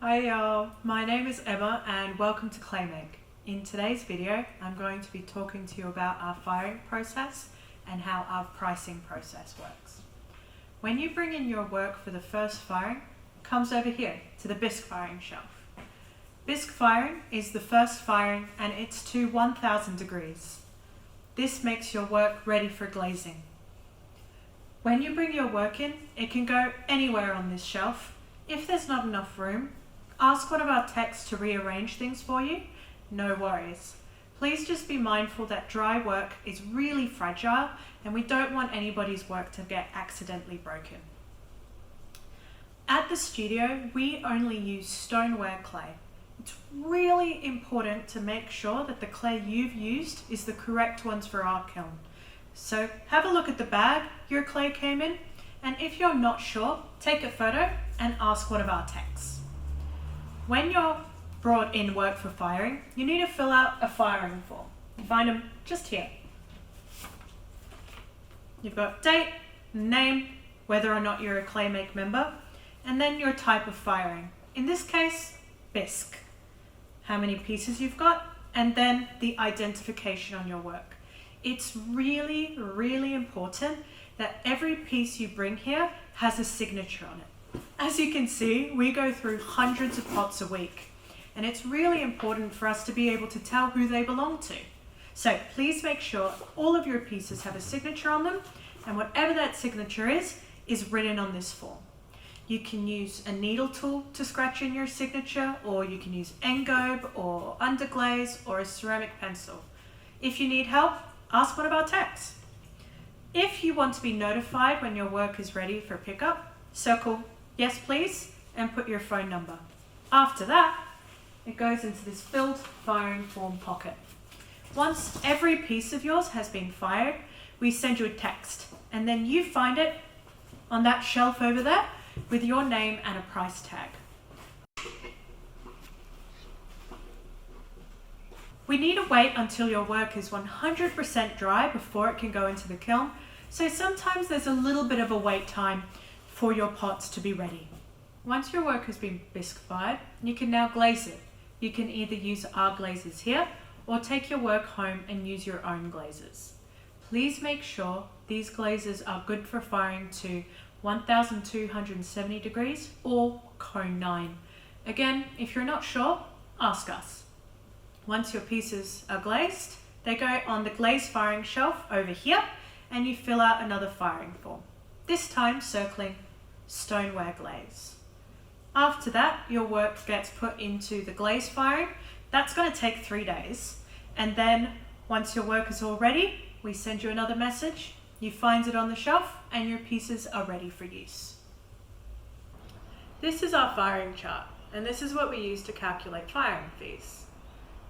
Hi, my name is Emma and welcome to ClayMake. In today's video, I'm going to be talking to you about our firing process and how our pricing process works. When you bring in your work for the first firing, it comes over here to the bisque firing shelf. Bisque firing is the first firing and it's to 1000 degrees. This makes your work ready for glazing. When you bring your work in, it can go anywhere on this shelf. If there's not enough room, ask one of our techs to rearrange things for you. No worries. Please just be mindful that dry work is really fragile and we don't want anybody's work to get accidentally broken. At the studio, we only use stoneware clay. It's really important to make sure that the clay you've used is the correct ones for our kiln. So have a look at the bag your clay came in, and if you're not sure, take a photo and ask one of our techs. When you're brought in work for firing, you need to fill out a firing form. You find them just here. You've got date, name, whether or not you're a ClayMake member, and then your type of firing. In this case, bisque. How many pieces you've got, and then the identification on your work. It's really, really important that every piece you bring here has a signature on it. As you can see, we go through hundreds of pots a week, and it's really important for us to be able to tell who they belong to. So please make sure all of your pieces have a signature on them, and whatever that signature is written on this form. You can use a needle tool to scratch in your signature, or you can use engobe or underglaze or a ceramic pencil. If you need help, ask one of our techs. If you want to be notified when your work is ready for pickup, circle yes please and put your phone number. After that, it goes into this filled firing form pocket. Once every piece of yours has been fired, we send you a text, and then you find it on that shelf over there with your name and a price tag. We need to wait until your work is 100% dry before it can go into the kiln, so sometimes there's a little bit of a wait time for your pots to be ready. Once your work has been bisque fired, you can now glaze it. You can either use our glazes here or take your work home and use your own glazes. Please make sure these glazes are good for firing to 1270 degrees or cone 9. Again, if you're not sure, ask us. Once your pieces are glazed, they go on the glaze firing shelf over here, and you fill out another firing form, this time circling stoneware glaze. After that, your work gets put into the glaze firing. That's going to take 3 days, and then once your work is all ready, we send you another message. You find it on the shelf and your pieces are ready for use. This is our firing chart, and this is what we use to calculate firing fees.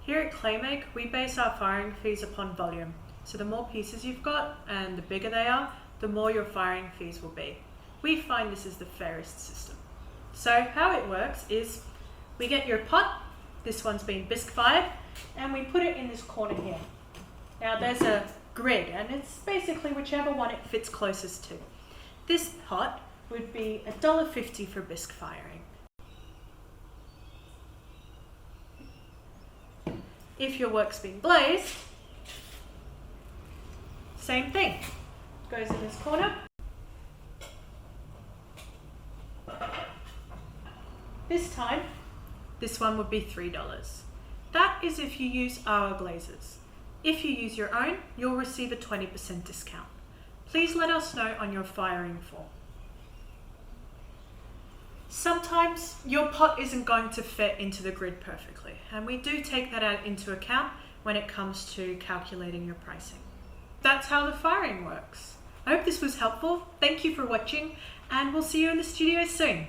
Here at ClayMake, we base our firing fees upon volume. So the more pieces you've got and the bigger they are, the more your firing fees will be. We find this is the fairest system. So how it works is we get your pot, this one's been bisque fired, and we put it in this corner here. Now there's a grid, and it's basically whichever one it fits closest to. This pot would be $1.50 for bisque firing. If your work's been glazed, same thing. Goes in this corner. This time, this one would be $3. That is if you use our glazes. If you use your own, you'll receive a 20% discount. Please let us know on your firing form. Sometimes your pot isn't going to fit into the grid perfectly, and we do take that into account when it comes to calculating your pricing. That's how the firing works. I hope this was helpful. Thank you for watching, and we'll see you in the studio soon.